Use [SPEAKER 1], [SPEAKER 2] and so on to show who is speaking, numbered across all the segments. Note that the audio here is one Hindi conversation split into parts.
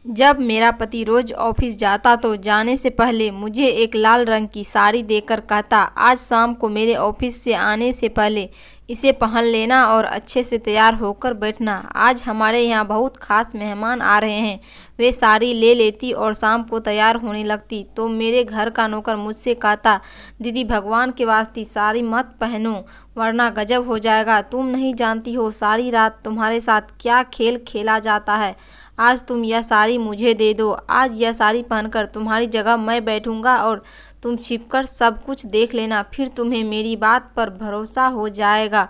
[SPEAKER 1] जब मेरा पति रोज ऑफिस जाता तो जाने से पहले मुझे एक लाल रंग की साड़ी देकर कहता, आज शाम को मेरे ऑफिस से आने से पहले इसे पहन लेना और अच्छे से तैयार होकर बैठना। आज हमारे यहाँ बहुत खास मेहमान आ रहे हैं। वे साड़ी ले लेती और शाम को तैयार होने लगती तो मेरे घर का नौकर मुझसे कहता, दीदी भगवान के वास्ते साड़ी मत पहनो वरना गजब हो जाएगा। तुम नहीं जानती हो सारी रात तुम्हारे साथ क्या खेल खेला जाता है। आज तुम यह साड़ी मुझे दे दो। आज यह साड़ी पहनकर तुम्हारी जगह मैं बैठूंगा और तुम छिपकर सब कुछ देख लेना, फिर तुम्हें मेरी बात पर भरोसा हो जाएगा।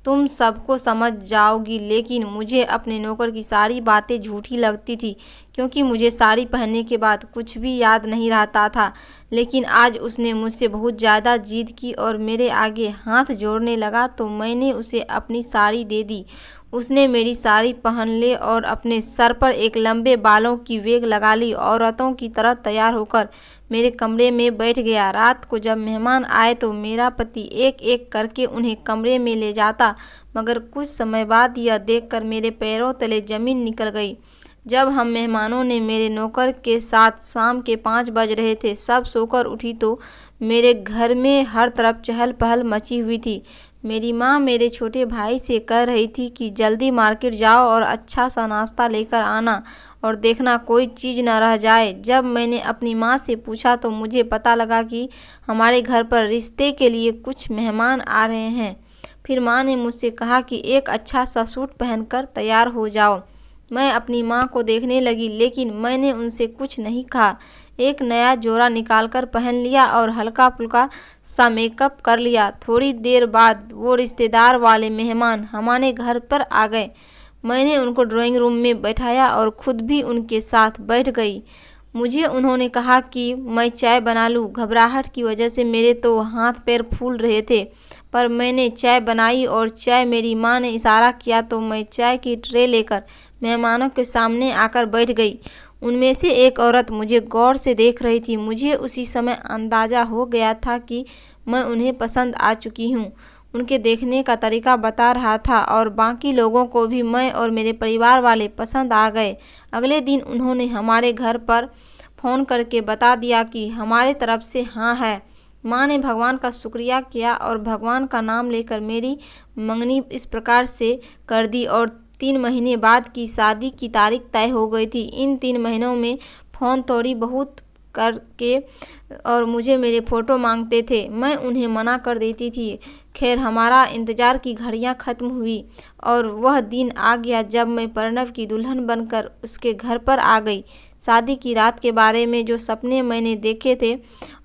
[SPEAKER 1] तुम सबको समझ जाओगी। लेकिन मुझे अपने नौकर की सारी बातें झूठी लगती थी, क्योंकि मुझे साड़ी पहनने के बाद कुछ भी याद नहीं रहता था। लेकिन आज उसने मुझसे बहुत ज़्यादा जिद की और मेरे आगे हाथ जोड़ने लगा तो मैंने उसे अपनी साड़ी दे दी। उसने मेरी साड़ी पहन ली और अपने सर पर एक लंबे बालों की वेग लगा ली। औरतों की तरह तैयार होकर मेरे कमरे में बैठ गया। रात को जब मेहमान आए तो मेरा पति एक एक करके उन्हें कमरे में ले जाता, मगर कुछ समय बाद यह देखकर मेरे पैरों तले जमीन निकल गई। जब हम मेहमानों ने मेरे नौकर के साथ शाम के 5 बज रहे थे, सब सोकर उठी तो मेरे घर में हर तरफ चहल पहल मची हुई थी। मेरी माँ मेरे छोटे भाई से कह रही थी कि जल्दी मार्केट जाओ और अच्छा सा नाश्ता लेकर आना और देखना कोई चीज़ न रह जाए। जब मैंने अपनी माँ से पूछा तो मुझे पता लगा कि हमारे घर पर रिश्ते के लिए कुछ मेहमान आ रहे हैं। फिर माँ ने मुझसे कहा कि एक अच्छा सा सूट पहनकर तैयार हो जाओ। मैं अपनी माँ को देखने लगी, लेकिन मैंने उनसे कुछ नहीं कहा। एक नया जोड़ा निकालकर पहन लिया और हल्का फुल्का सा मेकअप कर लिया। थोड़ी देर बाद वो रिश्तेदार वाले मेहमान हमारे घर पर आ गए। मैंने उनको ड्राइंग रूम में बैठाया और खुद भी उनके साथ बैठ गई। मुझे उन्होंने कहा कि मैं चाय बना लूँ। घबराहट की वजह से मेरे तो हाथ पैर फूल रहे थे, पर मैंने चाय बनाई और चाय मेरी माँ ने इशारा किया तो मैं चाय की ट्रे लेकर मेहमानों के सामने आकर बैठ गई। उनमें से एक औरत मुझे गौर से देख रही थी। मुझे उसी समय अंदाज़ा हो गया था कि मैं उन्हें पसंद आ चुकी हूँ। उनके देखने का तरीका बता रहा था और बाकी लोगों को भी मैं और मेरे परिवार वाले पसंद आ गए। अगले दिन उन्होंने हमारे घर पर फ़ोन करके बता दिया कि हमारे तरफ से हाँ है। माँ ने भगवान का शुक्रिया किया और भगवान का नाम लेकर मेरी मंगनी इस प्रकार से कर दी और 3 महीने बाद की शादी की तारीख तय हो गई थी। इन 3 महीनों में फ़ोन थोड़ी बहुत करके और मुझे मेरे फ़ोटो मांगते थे। मैं उन्हें मना कर देती थी। खैर, हमारा इंतज़ार की घड़ियां ख़त्म हुई और वह दिन आ गया जब मैं प्रणव की दुल्हन बनकर उसके घर पर आ गई। शादी की रात के बारे में जो सपने मैंने देखे थे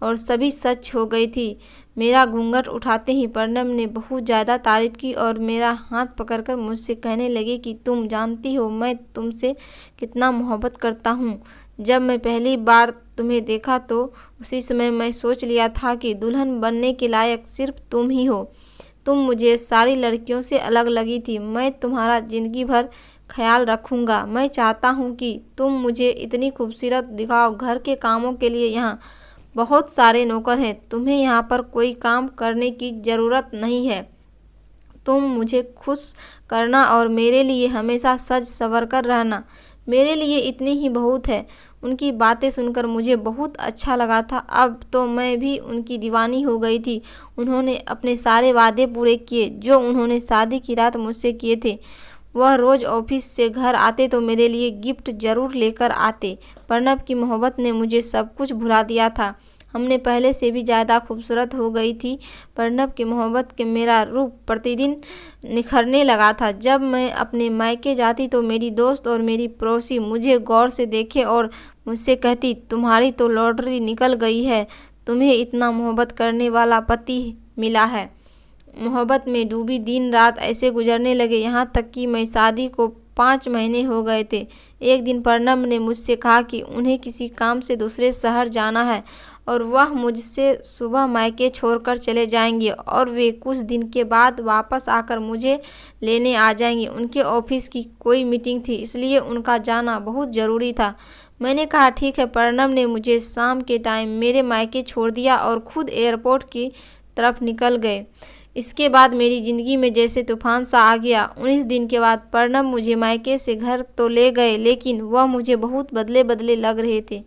[SPEAKER 1] और सभी सच हो गई थी। मेरा घूंघट उठाते ही प्रणव ने बहुत ज़्यादा तारीफ़ की और मेरा हाथ पकड़कर मुझसे कहने लगे कि तुम जानती हो मैं तुमसे कितना मोहब्बत करता हूँ। जब मैं पहली बार तुम्हें देखा तो उसी समय मैं सोच लिया था कि दुल्हन बनने के लायक सिर्फ तुम ही हो। तुम मुझे सारी लड़कियों से अलग लगी थी। मैं तुम्हारा ज़िंदगी भर ख्याल रखूँगा। मैं चाहता हूँ कि तुम मुझे इतनी खूबसूरत दिखाओ। घर के कामों के लिए यहाँ बहुत सारे नौकर हैं। तुम्हें यहाँ पर कोई काम करने की ज़रूरत नहीं है। तुम मुझे खुश करना और मेरे लिए हमेशा सज संवर कर रहना, मेरे लिए इतनी ही बहुत है। उनकी बातें सुनकर मुझे बहुत अच्छा लगा था। अब तो मैं भी उनकी दीवानी हो गई थी। उन्होंने अपने सारे वादे पूरे किए जो उन्होंने शादी की रात मुझसे किए थे। वह रोज़ ऑफिस से घर आते तो मेरे लिए गिफ्ट ज़रूर लेकर आते। प्रणव की मोहब्बत ने मुझे सब कुछ भुला दिया था। हमने पहले से भी ज़्यादा खूबसूरत हो गई थी। प्रणव की मोहब्बत के मेरा रूप प्रतिदिन निखरने लगा था। जब मैं अपने मायके जाती तो मेरी दोस्त और मेरी पड़ोसी मुझे गौर से देखे और मुझसे कहती, तुम्हारी तो लॉटरी निकल गई है, तुम्हें इतना मोहब्बत करने वाला पति मिला है। मोहब्बत में डूबी दिन रात ऐसे गुजरने लगे, यहाँ तक कि मैं शादी को 5 महीने हो गए थे। एक दिन प्रणव ने मुझसे कहा कि उन्हें किसी काम से दूसरे शहर जाना है और वह मुझसे सुबह मायके छोड़कर चले जाएंगे और वे कुछ दिन के बाद वापस आकर मुझे लेने आ जाएंगे। उनके ऑफिस की कोई मीटिंग थी, इसलिए उनका जाना बहुत ज़रूरी था। मैंने कहा ठीक है। प्रणव ने मुझे शाम के टाइम मेरे मायके छोड़ दिया और खुद एयरपोर्ट की तरफ निकल गए। इसके बाद मेरी ज़िंदगी में जैसे तूफान सा आ गया। 19 दिन के बाद प्रणव मुझे मायके से घर तो ले गए, लेकिन वह मुझे बहुत बदले बदले लग रहे थे।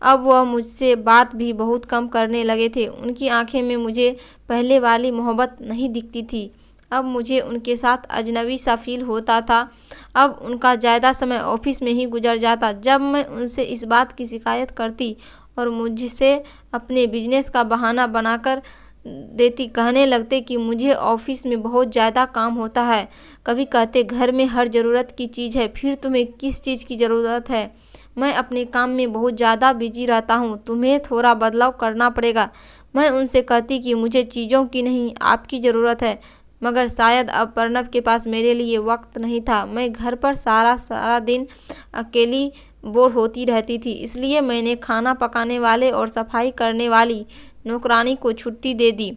[SPEAKER 1] अब वह मुझसे बात भी बहुत कम करने लगे थे। उनकी आंखें में मुझे पहले वाली मोहब्बत नहीं दिखती थी। अब मुझे उनके साथ अजनबी सा फील होता था। अब उनका ज़्यादा समय ऑफिस में ही गुजर जाता। जब मैं उनसे इस बात की शिकायत करती और मुझसे अपने बिजनेस का बहाना बनाकर देती, कहने लगते कि मुझे ऑफिस में बहुत ज़्यादा काम होता है। कभी कहते घर में हर ज़रूरत की चीज़ है, फिर तुम्हें किस चीज़ की ज़रूरत है? मैं अपने काम में बहुत ज़्यादा बिजी रहता हूँ, तुम्हें थोड़ा बदलाव करना पड़ेगा। मैं उनसे कहती कि मुझे चीज़ों की नहीं, आपकी ज़रूरत है। मगर शायद अब प्रणव के पास मेरे लिए वक्त नहीं था। मैं घर पर सारा दिन अकेली बोर होती रहती थी, इसलिए मैंने खाना पकाने वाले और सफाई करने वाली नौकरानी को छुट्टी दे दी।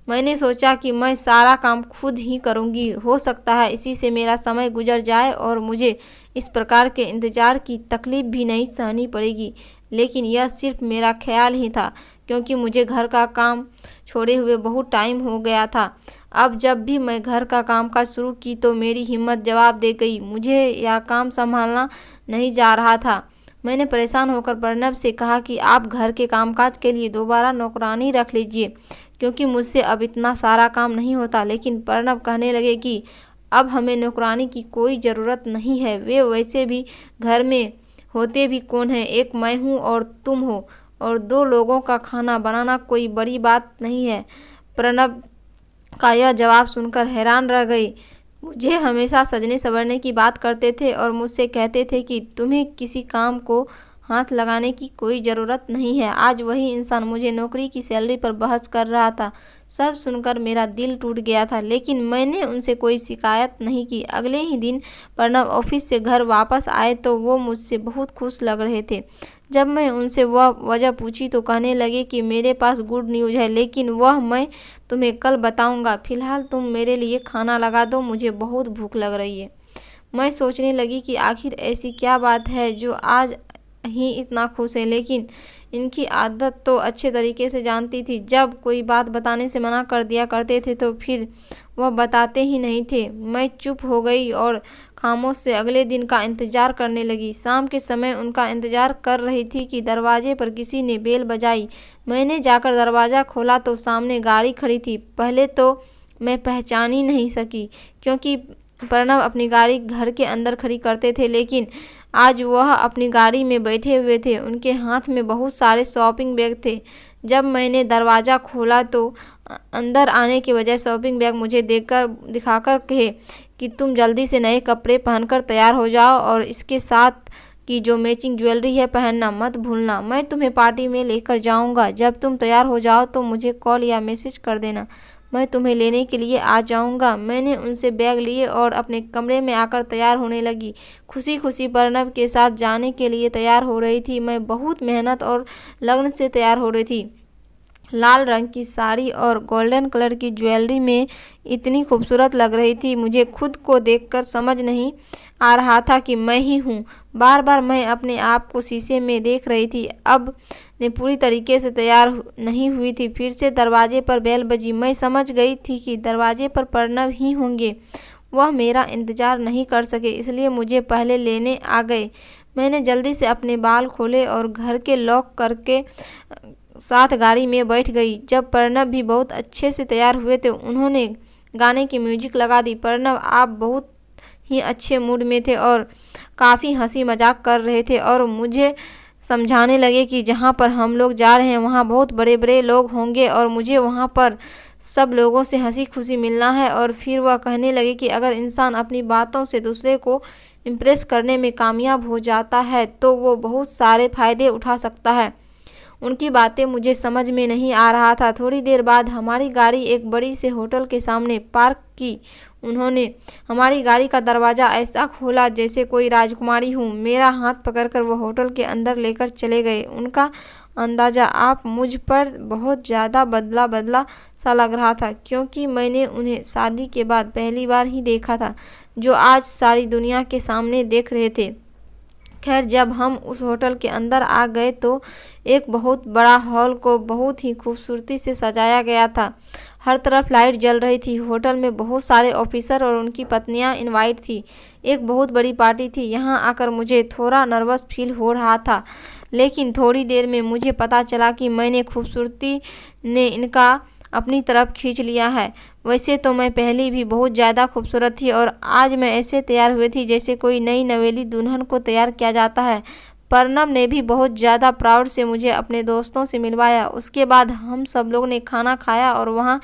[SPEAKER 1] मैंने सोचा कि मैं सारा काम खुद ही करूँगी, हो सकता है इसी से मेरा समय गुजर जाए और मुझे इस प्रकार के इंतज़ार की तकलीफ़ भी नहीं सहनी पड़ेगी। लेकिन यह सिर्फ मेरा ख्याल ही था, क्योंकि मुझे घर का काम छोड़े हुए बहुत टाइम हो गया था। अब जब भी मैं घर का कामकाज शुरू की तो मेरी हिम्मत जवाब दे गई, मुझे यह काम संभालना नहीं जा रहा था। मैंने परेशान होकर प्रणव से कहा कि आप घर के कामकाज के लिए दोबारा नौकरानी रख लीजिए, क्योंकि मुझसे अब इतना सारा काम नहीं होता। लेकिन प्रणव कहने लगे कि अब हमें नौकरानी की कोई ज़रूरत नहीं है। वे वैसे भी घर में होते भी कौन है, एक मैं हूँ और तुम हो, और 2 लोगों का खाना बनाना कोई बड़ी बात नहीं है। प्रणव का यह जवाब सुनकर हैरान रह गई। मुझे हमेशा सजने संवरने की बात करते थे और मुझसे कहते थे कि तुम्हें किसी काम को हाथ लगाने की कोई ज़रूरत नहीं है। आज वही इंसान मुझे नौकरी की सैलरी पर बहस कर रहा था। सब सुनकर मेरा दिल टूट गया था, लेकिन मैंने उनसे कोई शिकायत नहीं की। अगले ही दिन प्रणव ऑफिस से घर वापस आए तो वो मुझसे बहुत खुश लग रहे थे। जब मैं उनसे वह वजह पूछी तो कहने लगे कि मेरे पास गुड न्यूज़ है, लेकिन वह मैं तुम्हें कल बताऊंगा। फ़िलहाल तुम मेरे लिए खाना लगा दो, मुझे बहुत भूख लग रही है। मैं सोचने लगी कि आखिर ऐसी क्या बात है जो आज ही इतना खुश है, लेकिन इनकी आदत तो अच्छे तरीके से जानती थी। जब कोई बात बताने से मना कर दिया करते थे तो फिर वह बताते ही नहीं थे। मैं चुप हो गई और खामोश से अगले दिन का इंतज़ार करने लगी। शाम के समय उनका इंतज़ार कर रही थी कि दरवाजे पर किसी ने बेल बजाई। मैंने जाकर दरवाज़ा खोला तो सामने गाड़ी खड़ी थी। पहले तो मैं पहचान ही नहीं सकी, क्योंकि प्रणव अपनी गाड़ी घर के अंदर खड़ी करते थे, लेकिन आज वह अपनी गाड़ी में बैठे हुए थे। उनके हाथ में बहुत सारे शॉपिंग बैग थे। जब मैंने दरवाज़ा खोला तो अंदर आने के बजाय शॉपिंग बैग मुझे दिखाकर कहे कि तुम जल्दी से नए कपड़े पहनकर तैयार हो जाओ और इसके साथ की जो मैचिंग ज्वेलरी है पहनना मत भूलना। मैं तुम्हें पार्टी में लेकर जाऊंगा। जब तुम तैयार हो जाओ तो मुझे कॉल या मैसेज कर देना, मैं तुम्हें लेने के लिए आ जाऊंगा। मैंने उनसे बैग लिए और अपने कमरे में आकर तैयार होने लगी। खुशी खुशी प्रणव के साथ जाने के लिए तैयार हो रही थी। मैं बहुत मेहनत और लगन से तैयार हो रही थी। लाल रंग की साड़ी और गोल्डन कलर की ज्वेलरी में इतनी खूबसूरत लग रही थी, मुझे खुद को देखकर समझ नहीं आ रहा था कि मैं ही हूँ। बार बार मैं अपने आप को शीशे में देख रही थी। अब ने पूरी तरीके से तैयार नहीं हुई थी। फिर से दरवाजे पर बेल बजी। मैं समझ गई थी कि दरवाजे पर प्रणव ही होंगे। वह मेरा इंतज़ार नहीं कर सके, इसलिए मुझे पहले लेने आ गए। मैंने जल्दी से अपने बाल खोले और घर के लॉक करके साथ गाड़ी में बैठ गई। जब प्रणव भी बहुत अच्छे से तैयार हुए थे, उन्होंने गाने की म्यूजिक लगा दी। प्रणव आप बहुत ही अच्छे मूड में थे और काफ़ी हंसी मजाक कर रहे थे और मुझे समझाने लगे कि जहाँ पर हम लोग जा रहे हैं वहाँ बहुत बड़े बड़े लोग होंगे और मुझे वहाँ पर सब लोगों से हंसी खुशी मिलना है। और फिर वह कहने लगे कि अगर इंसान अपनी बातों से दूसरे को इम्प्रेस करने में कामयाब हो जाता है तो वो बहुत सारे फ़ायदे उठा सकता है। उनकी बातें मुझे समझ में नहीं आ रहा था। थोड़ी देर बाद हमारी गाड़ी एक बड़ी से होटल के सामने पार्क की। उन्होंने हमारी गाड़ी का दरवाज़ा ऐसा खोला जैसे कोई राजकुमारी हूँ। मेरा हाथ पकड़कर वो होटल के अंदर लेकर चले गए। उनका अंदाज़ा आप मुझ पर बहुत ज़्यादा बदला बदला सा लग रहा था, क्योंकि मैंने उन्हें शादी के बाद पहली बार ही देखा था, जो आज सारी दुनिया के सामने देख रहे थे। खैर, जब हम उस होटल के अंदर आ गए तो एक बहुत बड़ा हॉल को बहुत ही खूबसूरती से सजाया गया था। हर तरफ लाइट जल रही थी। होटल में बहुत सारे ऑफिसर और उनकी पत्नियां इनवाइट थी। एक बहुत बड़ी पार्टी थी। यहाँ आकर मुझे थोड़ा नर्वस फील हो रहा था, लेकिन थोड़ी देर में मुझे पता चला कि मैंने खूबसूरती ने इनका अपनी तरफ खींच लिया है। वैसे तो मैं पहले भी बहुत ज़्यादा खूबसूरत थी और आज मैं ऐसे तैयार हुई थी जैसे कोई नई नवेली दुल्हन को तैयार किया जाता है। प्रणव ने भी बहुत ज़्यादा प्राउड से मुझे अपने दोस्तों से मिलवाया। उसके बाद हम सब लोग ने खाना खाया और वहाँ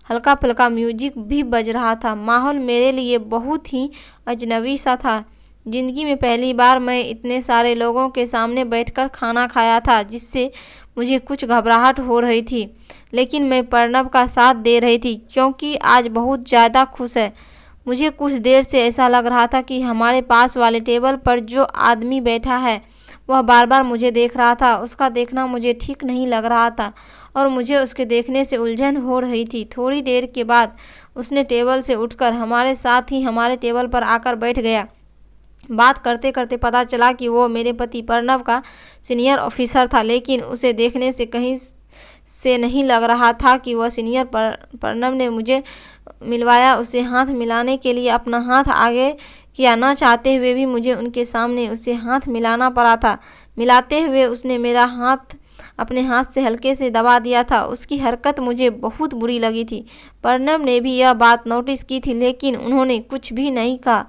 [SPEAKER 1] हल्का फुल्का म्यूजिक भी बज रहा था। माहौल मेरे लिए बहुत ही अजनबी सा था। ज़िंदगी में पहली बार मैं इतने सारे लोगों के सामने बैठकर खाना खाया था, जिससे मुझे कुछ घबराहट हो रही थी, लेकिन मैं प्रणव का साथ दे रही थी क्योंकि आज बहुत ज़्यादा खुश है। मुझे कुछ देर से ऐसा लग रहा था कि हमारे पास वाले टेबल पर जो आदमी बैठा है वह बार बार मुझे देख रहा था। उसका देखना मुझे ठीक नहीं लग रहा था और मुझे उसके देखने से उलझन हो रही थी। थोड़ी देर के बाद उसने टेबल से उठकर हमारे साथ ही हमारे टेबल पर आकर बैठ गया। बात करते करते पता चला कि वो मेरे पति प्रणव का सीनियर ऑफिसर था, लेकिन उसे देखने से कहीं से नहीं लग रहा था कि वह सीनियर। प्रणव ने मुझे मिलवाया। उसे हाथ मिलाने के लिए अपना हाथ आगे किया। ना चाहते हुए भी मुझे उनके सामने उसे हाथ मिलाना पड़ा था। मिलाते हुए उसने मेरा हाथ अपने हाथ से हल्के से दबा दिया था। उसकी हरकत मुझे बहुत बुरी लगी थी। प्रणव ने भी यह बात नोटिस की थी, लेकिन उन्होंने कुछ भी नहीं कहा।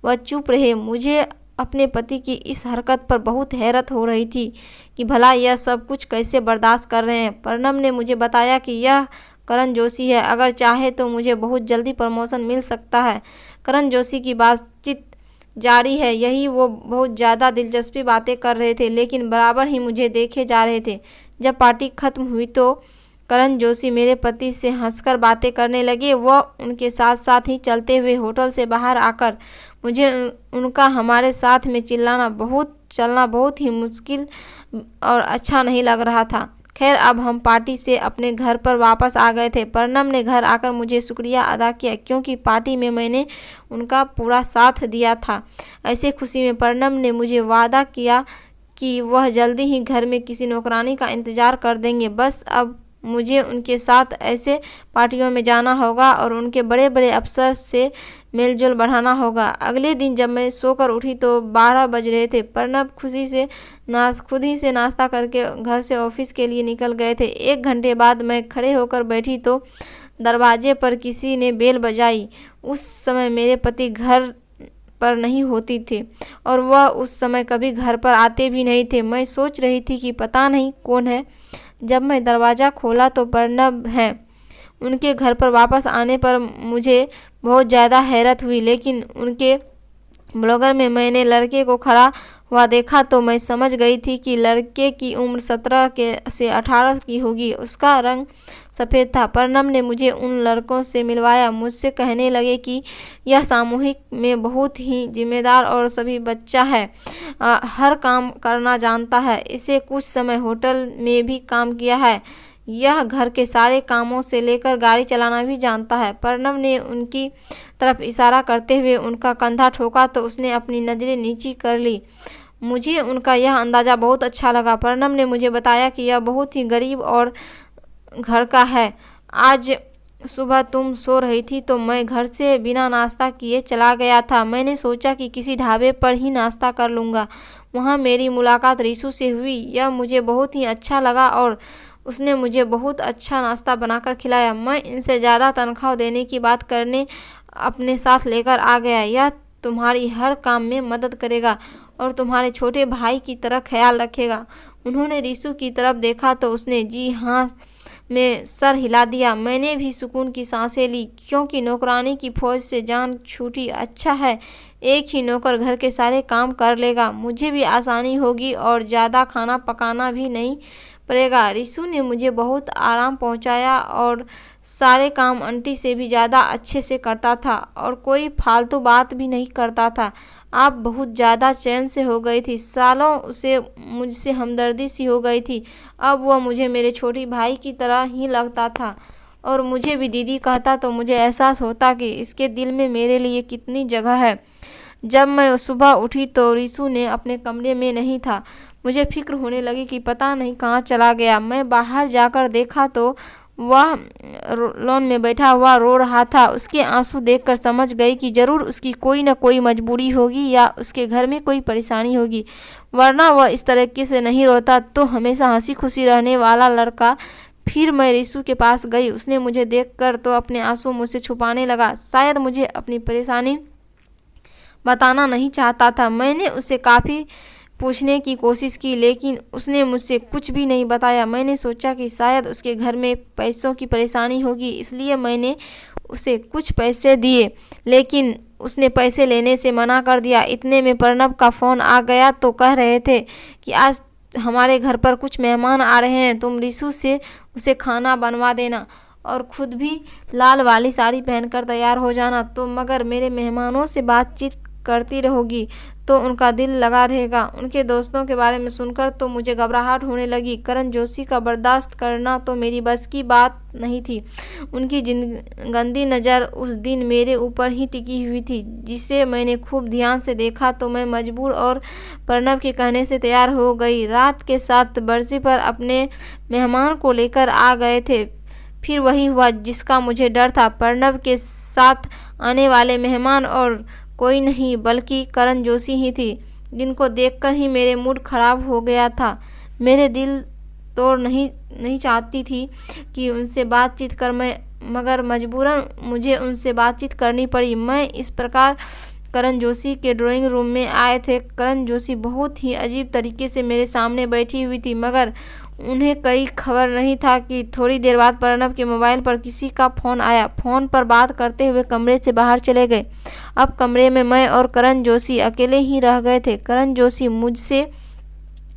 [SPEAKER 1] वह चुप रहे। मुझे अपने पति की इस हरकत पर बहुत हैरत हो रही थी कि भला यह सब कुछ कैसे बर्दाश्त कर रहे हैं। प्रणव ने मुझे बताया कि यह करण जोशी है। अगर चाहे तो मुझे बहुत जल्दी प्रमोशन मिल सकता है। करण जोशी की बातचीत जारी है। यही वो बहुत ज़्यादा दिलचस्पी बातें कर रहे थे, लेकिन बराबर ही मुझे देखे जा रहे थे। जब पार्टी खत्म हुई तो करण जोशी मेरे पति से हंसकर बातें करने लगे। वह उनके साथ साथ ही चलते हुए होटल से बाहर आकर मुझे उनका हमारे साथ में चलना बहुत ही मुश्किल और अच्छा नहीं लग रहा था। खैर, अब हम पार्टी से अपने घर पर वापस आ गए थे। प्रणव ने घर आकर मुझे शुक्रिया अदा किया क्योंकि पार्टी में मैंने उनका पूरा साथ दिया था। ऐसे खुशी में प्रणव ने मुझे वादा किया कि वह जल्दी ही घर में किसी नौकरानी का इंतज़ार कर देंगे। बस अब मुझे उनके साथ ऐसे पार्टियों में जाना होगा और उनके बड़े बड़े अफसर से मेलजोल बढ़ाना होगा। अगले दिन जब मैं सोकर उठी तो 12 बज रहे थे। प्रणव खुद ही से नाश्ता करके घर से ऑफिस के लिए निकल गए थे। 1 घंटे बाद मैं खड़े होकर बैठी तो दरवाजे पर किसी ने बेल बजाई। उस समय मेरे पति घर पर नहीं होती थे और वह उस समय कभी घर पर आते भी नहीं थे। मैं सोच रही थी कि पता नहीं कौन है। जब मैं दरवाज़ा खोला तो प्रणव हैं। उनके घर पर वापस आने पर मुझे बहुत ज़्यादा हैरत हुई, लेकिन उनके ब्लॉगर में मैंने लड़के को खड़ा हुआ देखा तो मैं समझ गई थी कि लड़के की उम्र 17 से 18 की होगी। उसका रंग सफ़ेद था। प्रणव ने मुझे उन लड़कों से मिलवाया। मुझसे कहने लगे कि यह सामूहिक में बहुत ही जिम्मेदार और सभी बच्चा है, हर काम करना जानता है। इसे कुछ समय होटल में भी काम किया है। यह घर के सारे कामों से लेकर गाड़ी चलाना भी जानता है। प्रणव ने उनकी तरफ इशारा करते हुए उनका कंधा ठोका तो उसने अपनी नज़रें नीची कर ली। मुझे उनका यह अंदाज़ा बहुत अच्छा लगा। प्रणव ने मुझे बताया कि यह बहुत ही गरीब और घर का है। आज सुबह तुम सो रही थी तो मैं घर से बिना नाश्ता किए चला गया था। मैंने सोचा कि किसी ढाबे पर ही नाश्ता कर लूँगा। वहाँ मेरी मुलाकात रिशु से हुई। यह मुझे बहुत ही अच्छा लगा और उसने मुझे बहुत अच्छा नाश्ता बनाकर खिलाया। मैं इनसे ज़्यादा तनख्वाह देने की बात करने अपने साथ लेकर आ गया। यह तुम्हारी हर काम में मदद करेगा और तुम्हारे छोटे भाई की तरह ख्याल रखेगा। उन्होंने रिशु की तरफ देखा तो उसने जी हाँ में सर हिला दिया। मैंने भी सुकून की सांसें ली क्योंकि नौकरानी की फौज से जान छूटी। अच्छा है, एक ही नौकर घर के सारे काम कर लेगा। मुझे भी आसानी होगी और ज़्यादा खाना पकाना भी नहीं पड़ेगा। रिशु ने मुझे बहुत आराम पहुंचाया और सारे काम आंटी से भी ज़्यादा अच्छे से करता था और कोई फालतू बात भी नहीं करता था। आप बहुत ज़्यादा चैन से हो गई थी। सालों उसे मुझसे हमदर्दी सी हो गई थी। अब वह मुझे मेरे छोटे भाई की तरह ही लगता था और मुझे भी दीदी कहता तो मुझे एहसास होता कि इसके दिल में मेरे लिए कितनी जगह है। जब मैं सुबह उठी तो रिशु ने अपने कमरे में नहीं था। मुझे फिक्र होने लगी कि पता नहीं कहाँ चला गया। मैं बाहर जाकर देखा तो वह लॉन में बैठा हुआ रो रहा था। उसके आंसू देखकर समझ गई कि जरूर उसकी कोई न कोई मजबूरी होगी या उसके घर में कोई परेशानी होगी, वरना वह इस तरीके से नहीं रोता। तो हमेशा हंसी खुशी रहने वाला लड़का। फिर मैं रिशु के पास गई। उसने मुझे देखकर तो अपने आंसू मुझसे छुपाने लगा। शायद मुझे अपनी परेशानी बताना नहीं चाहता था। मैंने उससे काफ़ी पूछने की कोशिश की, लेकिन उसने मुझसे कुछ भी नहीं बताया। मैंने सोचा कि शायद उसके घर में पैसों की परेशानी होगी, इसलिए मैंने उसे कुछ पैसे दिए, लेकिन उसने पैसे लेने से मना कर दिया। इतने में प्रणव का फ़ोन आ गया। तो कह रहे थे कि आज हमारे घर पर कुछ मेहमान आ रहे हैं, तुम रिशु से उसे खाना बनवा देना और खुद भी लाल वाली साड़ी पहनकर तैयार हो जाना। तो मगर मेरे मेहमानों से बातचीत करती रहोगी तो उनका दिल लगा रहेगा। उनके दोस्तों के बारे में सुनकर तो मुझे घबराहट होने लगी। करण जोशी का बर्दाश्त करना तो मेरी बस की बात नहीं थी। उनकी गंदी नज़र उस दिन मेरे ऊपर ही टिकी हुई थी, जिसे मैंने खूब ध्यान से देखा। तो मैं मजबूर और प्रणव के कहने से तैयार हो गई। रात के 7 बजे पर अपने मेहमान को लेकर आ गए थे। फिर वही हुआ जिसका मुझे डर था। प्रणव के साथ आने वाले मेहमान और कोई नहीं बल्कि करण जोशी ही थी, जिनको देखकर ही मेरे मूड खराब हो गया था। मेरे दिल तो नहीं चाहती थी कि उनसे बातचीत कर मैं, मगर मजबूरन मुझे उनसे बातचीत करनी पड़ी। मैं इस प्रकार करण जोशी के ड्राइंग रूम में आए थे। करण जोशी बहुत ही अजीब तरीके से मेरे सामने बैठी हुई थी, मगर उन्हें कोई खबर नहीं था कि थोड़ी देर बाद प्रणव के मोबाइल पर किसी का फ़ोन आया। फ़ोन पर बात करते हुए कमरे से बाहर चले गए। अब कमरे में मैं और करण जोशी अकेले ही रह गए थे। करण जोशी मुझसे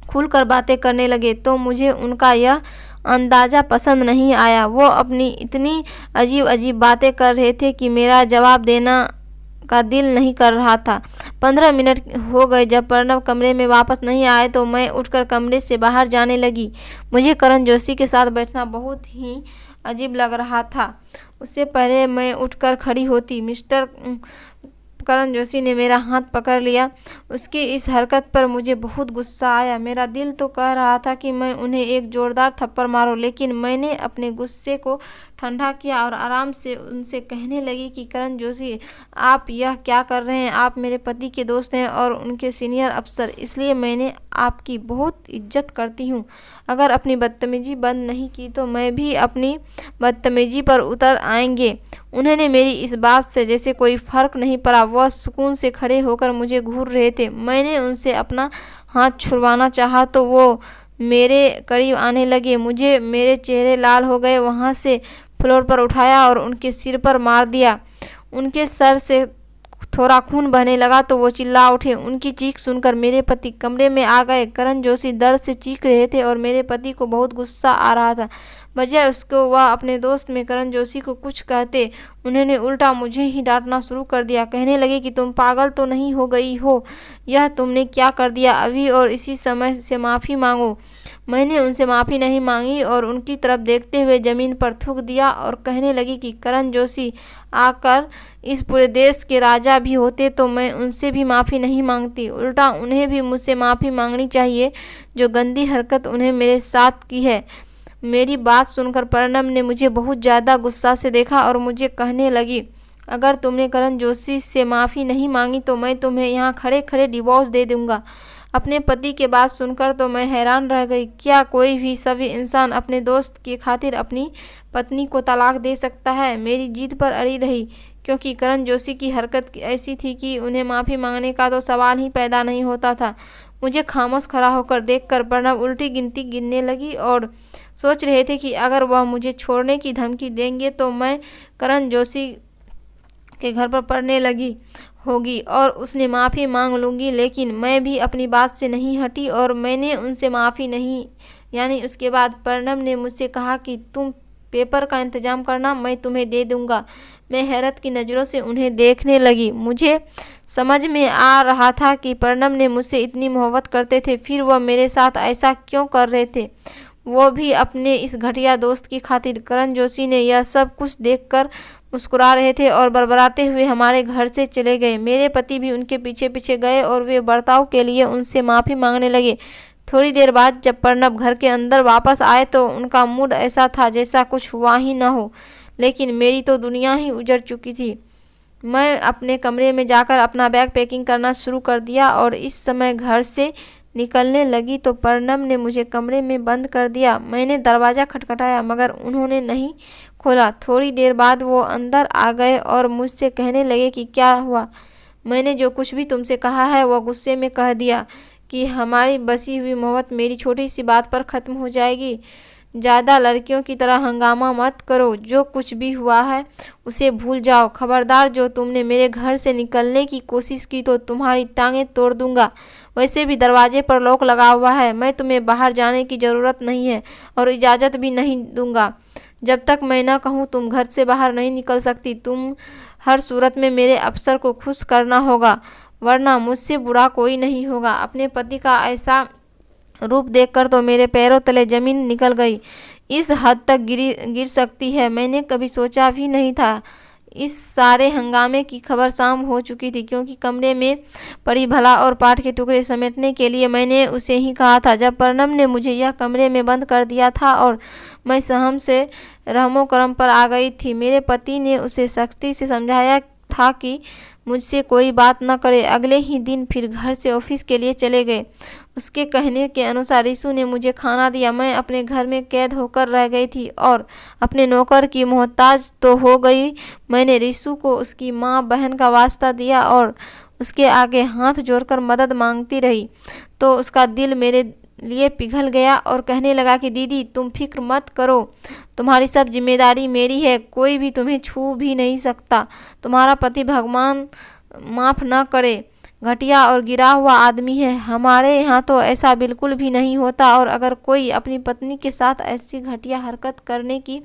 [SPEAKER 1] खुलकर बातें करने लगे तो मुझे उनका यह अंदाज़ा पसंद नहीं आया। वो अपनी इतनी अजीब अजीब बातें कर रहे थे कि मेरा जवाब देना का दिल नहीं कर रहा था। 15 मिनट हो गए। जब प्रणव कमरे में वापस नहीं आए तो मैं उठकर कमरे से बाहर जाने लगी। मुझे करण जोशी के साथ बैठना बहुत ही अजीब लग रहा था। उससे पहले मैं उठकर खड़ी होती, मिस्टर करण जोशी ने मेरा हाथ पकड़ लिया। उसकी इस हरकत पर मुझे बहुत गुस्सा आया। मेरा दिल तो कह रहा था कि मैं उन्हें एक जोरदार थप्पड़ मारूं, लेकिन मैंने अपने गुस्से को ठंडा किया और आराम से उनसे कहने लगी कि करण जोशी, आप यह क्या कर रहे हैं? आप मेरे पति के दोस्त हैं और उनके सीनियर अफसर, इसलिए मैंने आपकी बहुत इज्जत करती हूँ। अगर अपनी बदतमीजी बंद नहीं की तो मैं भी अपनी बदतमीजी पर उतर आएंगे। उन्होंने मेरी इस बात से जैसे कोई फर्क नहीं पड़ा। वह सुकून से खड़े होकर मुझे घूर रहे थे। मैंने उनसे अपना हाथ छुड़वाना चाहा तो वो मेरे करीब आने लगे। मुझे मेरे चेहरे लाल हो गए। वहाँ से फ्लोर पर उठाया और उनके सिर पर मार दिया। उनके सर से थोड़ा खून बहने लगा तो वो चिल्ला उठे। उनकी चीख सुनकर मेरे पति कमरे में आ गए। करण जोशी दर्द से चीख रहे थे और मेरे पति को बहुत गुस्सा आ रहा था। बजाय उसको वह अपने दोस्त में करण जोशी को कुछ कहते, उन्होंने उल्टा मुझे ही डांटना शुरू कर दिया। कहने लगे कि तुम पागल तो नहीं हो गई हो? यह तुमने क्या कर दिया? अभी और इसी समय से माफ़ी मांगो। मैंने उनसे माफ़ी नहीं मांगी और उनकी तरफ देखते हुए ज़मीन पर थूक दिया और कहने लगी कि करण जोशी आकर इस पूरे देश के राजा भी होते तो मैं उनसे भी माफ़ी नहीं मांगती। उल्टा उन्हें भी मुझसे माफ़ी मांगनी चाहिए, जो गंदी हरकत उन्हें मेरे साथ की है। मेरी बात सुनकर प्रणव ने मुझे बहुत ज़्यादा गुस्सा से देखा और मुझे कहने लगी, अगर तुमने करण जोशी से माफ़ी नहीं मांगी तो मैं तुम्हें यहाँ खड़े खड़े डिवोर्स दे दूँगा। अपने पति के बात सुनकर तो मैं हैरान रह गई। क्या कोई भी सभी इंसान अपने दोस्त की खातिर अपनी पत्नी को तलाक दे सकता है? मेरी जिद पर अड़ी रही, क्योंकि करण जोशी की हरकत ऐसी थी कि उन्हें माफ़ी मांगने का तो सवाल ही पैदा नहीं होता था। मुझे खामोश खड़ा होकर देखकर प्रणव उल्टी गिनती गिनने लगी और सोच रहे थे कि अगर वह मुझे छोड़ने की धमकी देंगे तो मैं करण जोशी के घर पर पढ़ने लगी होगी और उसने माफ़ी मांग लूँगी। लेकिन मैं भी अपनी बात से नहीं हटी और मैंने उनसे माफ़ी नहीं, यानी उसके बाद प्रणव ने मुझसे कहा कि तुम पेपर का इंतज़ाम करना, मैं तुम्हें दे दूँगा। मैं हैरत की नज़रों से उन्हें देखने लगी। मुझे समझ में आ रहा था कि प्रणव ने मुझसे इतनी मोहब्बत करते थे, फिर वह मेरे साथ ऐसा क्यों कर रहे थे, वो भी अपने इस घटिया दोस्त की खातिर। करण जोशी ने यह सब कुछ देखकर मुस्कुरा रहे थे और बड़बड़ाते हुए हमारे घर से चले गए। मेरे पति भी उनके पीछे पीछे गए और वे बर्ताव के लिए उनसे माफ़ी मांगने लगे। थोड़ी देर बाद जब प्रणव घर के अंदर वापस आए तो उनका मूड ऐसा था जैसा कुछ हुआ ही न हो, लेकिन मेरी तो दुनिया ही उजड़ चुकी थी। मैं अपने कमरे में जाकर अपना बैग पैकिंग करना शुरू कर दिया और इस समय घर से निकलने लगी तो प्रणव ने मुझे कमरे में बंद कर दिया। मैंने दरवाज़ा खटखटाया मगर उन्होंने नहीं खोला। थोड़ी देर बाद वो अंदर आ गए और मुझसे कहने लगे कि क्या हुआ। मैंने जो कुछ भी तुमसे कहा है वो गुस्से में कह दिया कि हमारी बसी हुई मोहब्बत मेरी छोटी सी बात पर ख़त्म हो जाएगी। ज़्यादा लड़कियों की तरह हंगामा मत करो, जो कुछ भी हुआ है उसे भूल जाओ। खबरदार, जो तुमने मेरे घर से निकलने की कोशिश की तो तुम्हारी टांगें तोड़ दूंगा। वैसे भी दरवाजे पर लॉक लगा हुआ है। मैं तुम्हें बाहर जाने की ज़रूरत नहीं है और इजाज़त भी नहीं दूंगा। जब तक मैं न कहूँ तुम घर से बाहर नहीं निकल सकती। तुम हर सूरत में मेरे अफसर को खुश करना होगा, वरना मुझसे बुरा कोई नहीं होगा। अपने पति का ऐसा रूप देखकर तो मेरे पैरों तले ज़मीन निकल गई। इस हद तक गिर सकती है मैंने कभी सोचा भी नहीं था। इस सारे हंगामे की खबर शाम हो चुकी थी, क्योंकि कमरे में पड़ी भला और पाठ के टुकड़े समेटने के लिए मैंने उसे ही कहा था। जब प्रणव ने मुझे यह कमरे में बंद कर दिया था और मैं सहम से रहमो करम पर आ गई थी, मेरे पति ने उसे सख्ती से समझाया था कि मुझसे कोई बात न करे। अगले ही दिन फिर घर से ऑफिस के लिए चले गए। उसके कहने के अनुसार रिशु ने मुझे खाना दिया। मैं अपने घर में कैद होकर रह गई थी और अपने नौकर की मोहताज तो हो गई। मैंने रिशु को उसकी माँ बहन का वास्ता दिया और उसके आगे हाथ जोड़कर मदद मांगती रही, तो उसका दिल मेरे लिए पिघल गया और कहने लगा कि दीदी तुम फिक्र मत करो, तुम्हारी सब जिम्मेदारी मेरी है, कोई भी तुम्हें छू भी नहीं सकता। तुम्हारा पति भगवान माफ़ न करे घटिया और गिरा हुआ आदमी है। हमारे यहाँ तो ऐसा बिल्कुल भी नहीं होता, और अगर कोई अपनी पत्नी के साथ ऐसी घटिया हरकत करने की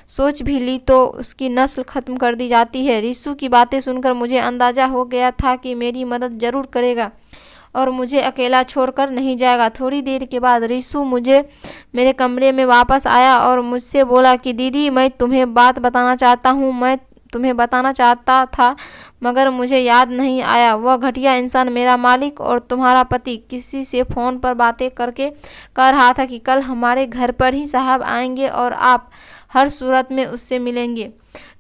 [SPEAKER 1] सोच भी ली तो उसकी नस्ल ख़त्म कर दी जाती है। रिशु की बातें सुनकर मुझे अंदाज़ा हो गया था कि मेरी मदद ज़रूर करेगा और मुझे अकेला छोड़कर नहीं जाएगा। थोड़ी देर के बाद रिशु मेरे कमरे में वापस आया और मुझसे बोला कि दीदी मैं तुम्हें बात बताना चाहता हूँ। मैं तुम्हें बताना चाहता था मगर मुझे याद नहीं आया। वह घटिया इंसान मेरा मालिक और तुम्हारा पति किसी से फ़ोन पर बातें करके कह रहा था कि कल हमारे घर पर ही साहब आएंगे और आप हर सूरत में उससे मिलेंगे।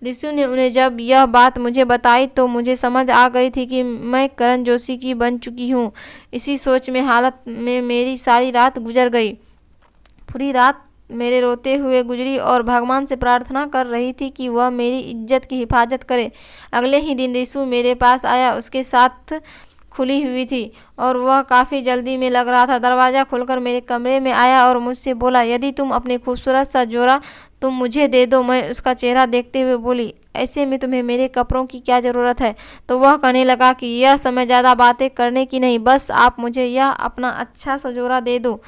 [SPEAKER 1] रिशु ने उन्हें जब यह बात मुझे बताई तो मुझे समझ आ गई थी कि मैं करण जोशी की बन चुकी हूँ। इसी सोच में हालत में मेरी सारी रात गुजर गई। पूरी रात मेरे रोते हुए गुजरी और भगवान से प्रार्थना कर रही थी कि वह मेरी इज्जत की हिफाजत करे। अगले ही दिन रिशु मेरे पास आया। उसके साथ खुली हुई थी और वह काफ़ी जल्दी में लग रहा था। दरवाज़ा खोलकर मेरे कमरे में आया और मुझसे बोला, यदि तुम अपने खूबसूरत सा जोड़ा तुम मुझे दे दो। मैं उसका चेहरा देखते हुए बोली, ऐसे में तुम्हें मेरे कपड़ों की क्या ज़रूरत है। तो वह कहने लगा कि यह समय ज़्यादा बातें करने की नहीं, बस आप मुझे यह अपना अच्छा सा जोड़ा दे दो।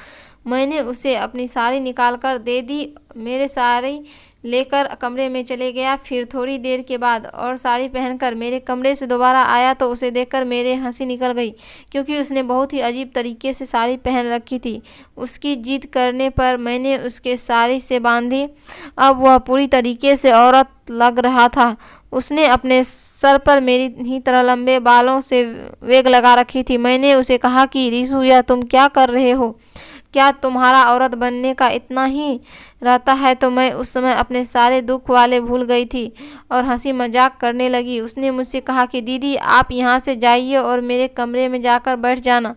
[SPEAKER 1] मैंने उसे अपनी साड़ी निकाल कर दे दी। मेरे साड़ी लेकर कमरे में चले गया। फिर थोड़ी देर के बाद और साड़ी पहनकर मेरे कमरे से दोबारा आया तो उसे देखकर मेरे हंसी निकल गई, क्योंकि उसने बहुत ही अजीब तरीके से साड़ी पहन रखी थी। उसकी जिद करने पर मैंने उसके साड़ी से बांधी। अब वह पूरी तरीके से औरत लग रहा था। उसने अपने सर पर मेरी ही तरह लंबे बालों से वेग लगा रखी थी। मैंने उसे कहा कि रिशु यह तुम क्या कर रहे हो, क्या तुम्हारा औरत बनने का इतना ही रहता है। तो मैं उस समय अपने सारे दुख वाले भूल गई थी और हंसी मजाक करने लगी। उसने मुझसे कहा कि दीदी आप यहाँ से जाइए और मेरे कमरे में जाकर बैठ जाना।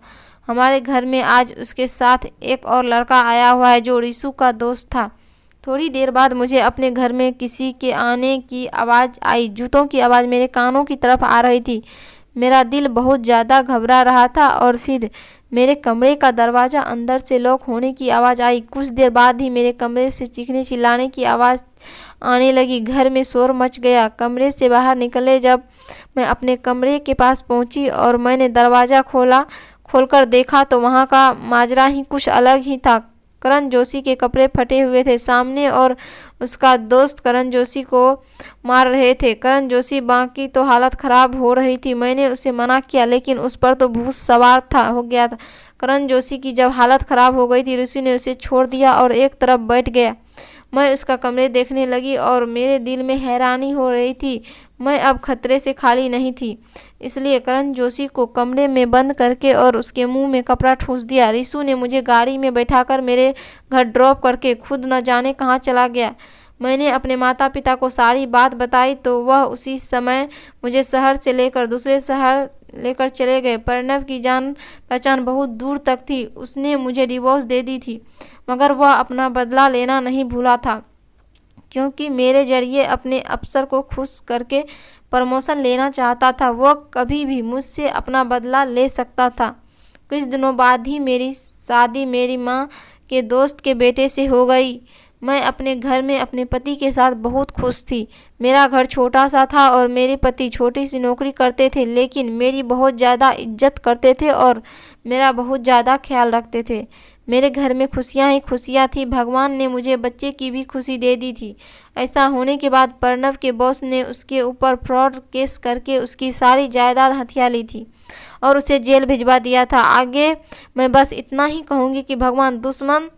[SPEAKER 1] हमारे घर में आज उसके साथ एक और लड़का आया हुआ है जो रिशु का दोस्त था। थोड़ी देर बाद मुझे अपने घर में किसी के आने की आवाज़ आई। जूतों की आवाज़ मेरे कानों की तरफ आ रही थी। मेरा दिल बहुत ज़्यादा घबरा रहा था और फिर मेरे कमरे का दरवाज़ा अंदर से लॉक होने की आवाज़ आई। कुछ देर बाद ही मेरे कमरे से चीखने चिल्लाने की आवाज़ आने लगी। घर में शोर मच गया। कमरे से बाहर निकले जब मैं अपने कमरे के पास पहुंची और मैंने दरवाज़ा खोलकर देखा तो वहां का माजरा ही कुछ अलग ही था। करण जोशी के कपड़े फटे हुए थे सामने और उसका दोस्त करण जोशी को मार रहे थे। करण जोशी बाकी तो हालत ख़राब हो रही थी। मैंने उसे मना किया लेकिन उस पर तो भूत सवार हो गया था। करण जोशी की जब हालत ख़राब हो गई थी ऋषि ने उसे छोड़ दिया और एक तरफ बैठ गया। मैं उसका कमरे देखने लगी और मेरे दिल में हैरानी हो रही थी। मैं अब खतरे से खाली नहीं थी। इसलिए करण जोशी को कमरे में बंद करके और उसके मुंह में कपड़ा ठूंस दिया। रिशु ने मुझे गाड़ी में बैठाकर मेरे घर ड्रॉप करके खुद न जाने कहाँ चला गया। मैंने अपने माता पिता को सारी बात बताई तो वह उसी समय मुझे शहर से लेकर दूसरे शहर लेकर चले गए। प्रणव की जान पहचान बहुत दूर तक थी। उसने मुझे डिवोर्स दे दी थी, मगर वह अपना बदला लेना नहीं भूला था, क्योंकि मेरे जरिए अपने अफसर को खुश करके प्रमोशन लेना चाहता था। वह कभी भी मुझसे अपना बदला ले सकता था। कुछ दिनों बाद ही मेरी शादी मेरी माँ के दोस्त के बेटे से हो गई। मैं अपने घर में अपने पति के साथ बहुत खुश थी। मेरा घर छोटा सा था और मेरे पति छोटी सी नौकरी करते थे, लेकिन मेरी बहुत ज़्यादा इज्जत करते थे और मेरा बहुत ज़्यादा ख्याल रखते थे। मेरे घर में खुशियाँ ही खुशियाँ थी। भगवान ने मुझे बच्चे की भी खुशी दे दी थी। ऐसा होने के बाद प्रणव के बॉस ने उसके ऊपर फ्रॉड केस करके उसकी सारी जायदाद हथिया ली थी और उसे जेल भिजवा दिया था। आगे मैं बस इतना ही कहूँगी कि भगवान दुश्मन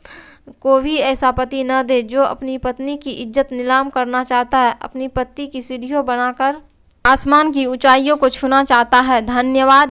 [SPEAKER 1] को भी ऐसा पति न दे जो अपनी पत्नी की इज्जत नीलाम करना चाहता है, अपनी पति की सीढ़ियों बनाकर आसमान की ऊंचाइयों को छूना चाहता है। धन्यवाद।